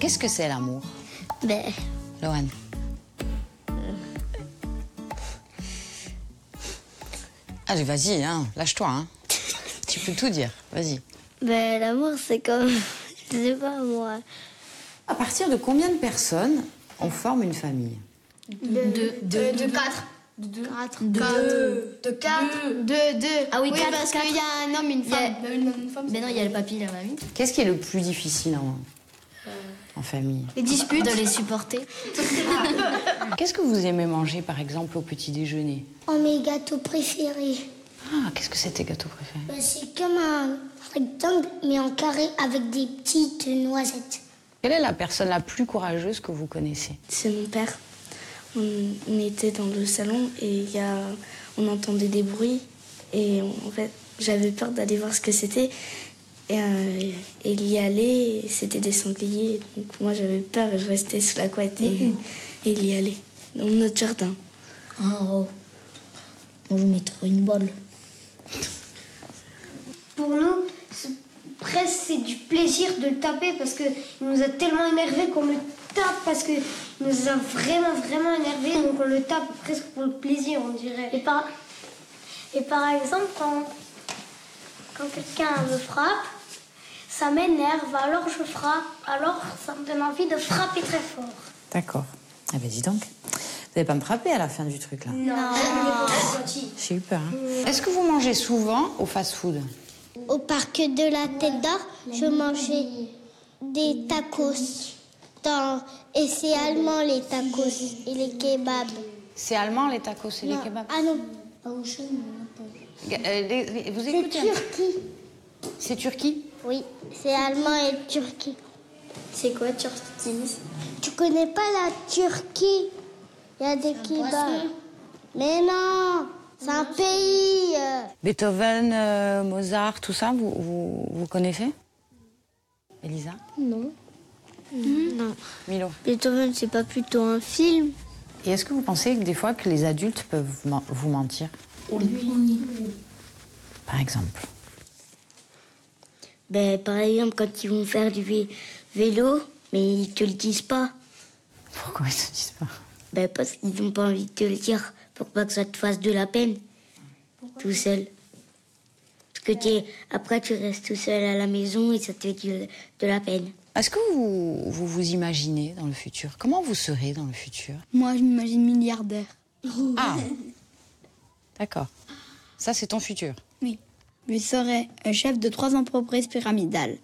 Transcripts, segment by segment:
Qu'est-ce que c'est l'amour, Ben, Lohan? Allez, vas-y, hein, lâche-toi. Hein. Tu peux tout dire, vas-y. ben l'amour, c'est comme... Je sais pas, moi. À partir de combien de personnes on forme une famille? De 4. De 4. Ah oui, Oui, quatre, parce quatre. qu'il y a un homme, une femme. Une femme. Ben non, il y a le papy et la mamie. Qu'est-ce qui est le plus difficile en famille? Les disputes. De les supporter. Qu'est-ce que vous aimez manger, par exemple, au petit déjeuner? Oh, mes gâteaux préférés. Ah, qu'est-ce que c'est tes gâteaux préférés? Ben, c'est comme un rectangle, mais en carré avec des petites noisettes. Quelle est la personne la plus courageuse que vous connaissez? C'est mon père. On était dans le salon et on entendait des bruits. Et en fait, j'avais peur d'aller voir ce que c'était. Et il y allait, et c'était des sangliers. Donc moi, j'avais peur et je restais sous la couette. Et il y allait, dans notre jardin. Oh, moi je mettrais une balle. Pour nous, presque c'est du plaisir de le taper parce qu'il nous a tellement énervé qu'on le tape parce qu'il nous a vraiment, vraiment énervé. Donc on le tape presque pour le plaisir, on dirait. Et par exemple, quand quelqu'un me frappe, ça m'énerve, alors je frappe, alors ça me donne envie de frapper très fort. D'accord. Eh ben dis donc, vous n'allez pas me frapper à la fin du truc, là? Non. J'ai eu peur. Hein. Est-ce que vous mangez souvent au fast-food? Au parc de la Tête d'Or, je mangeais des tacos. Et c'est allemand les tacos et les kebabs. C'est allemand, les tacos et les kebabs? Ah non. Vous C'est écoutez? Turquie. C'est Turquie? Oui, c'est allemand et Turquie. C'est quoi, Turquie? Tu connais pas la Turquie? Il y a des kebabs. Mais non, c'est un pays. Beethoven, Mozart, tout ça, vous connaissez? Elisa? Non. Non. Milo? Beethoven, c'est pas plutôt un film? Et est-ce que vous pensez que des fois que les adultes peuvent vous mentir? Oui. Par exemple? Ben, par exemple, quand ils vont faire du vélo, mais ils te le disent pas. Pourquoi ils ne disent pas? Ben, parce qu'ils n'ont pas envie de te le dire, pour pas que ça te fasse de la peine. Tout seul. Parce que après, tu restes tout seul à la maison et ça te fait de la peine. Est-ce que vous imaginez dans le futur? Comment vous serez dans le futur? Moi, je m'imagine milliardaire. Ah, d'accord. Ça, c'est ton futur. Oui. Je serais un chef de 3 entreprises pyramidales.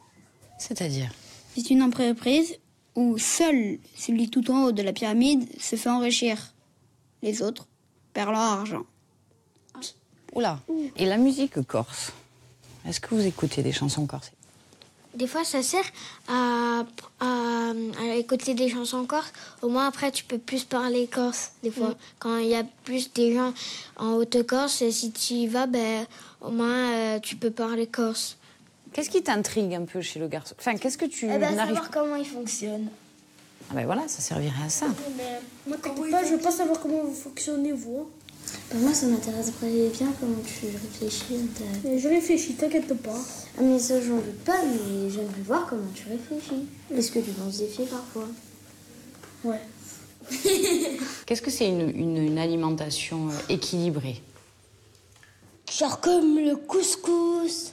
C'est-à-dire? C'est une entreprise où seul celui tout en haut de la pyramide se fait enrichir. Les autres perdent leur argent. Oula. Et la musique corse? Est-ce que vous écoutez des chansons corses? Des fois, ça sert à écouter des chansons corse. Au moins, après, tu peux plus parler corse, des fois. Quand il y a plus des gens en Haute-Corse, et si tu y vas, ben, au moins, tu peux parler corse. Qu'est-ce qui t'intrigue un peu chez le garçon? Enfin, qu'est-ce que tu n'arrives Savoir comment il fonctionne. Ah ben voilà, ça servirait à ça. Moi, t'inquiète pas, je veux pas savoir comment vous fonctionnez, vous. Moi, ça m'intéresserait bien comment tu réfléchis. Je réfléchis, t'inquiète pas. Ah, mais ça, j'en veux pas, mais j'aimerais voir comment tu réfléchis. Est-ce que tu penses des filles parfois? Ouais. Qu'est-ce que c'est une alimentation équilibrée? Genre comme le couscous.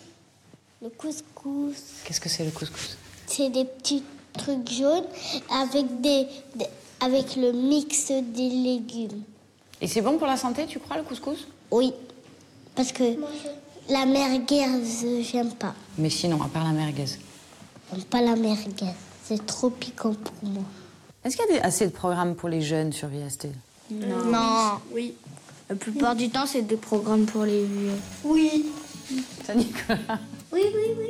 Le couscous. Qu'est-ce que c'est le couscous? C'est des petits trucs jaunes avec le mix des légumes. Et c'est bon pour la santé, tu crois, le couscous? Oui, parce que la merguez, j'aime pas. Mais sinon, à part la merguez. J'aime pas la merguez, c'est trop piquant pour moi. Est-ce qu'il y a assez de programmes pour les jeunes sur VST? Non. Oui. La plupart du temps, c'est des programmes pour les vieux. Oui. Ça, Nicolas? Oui, oui, oui.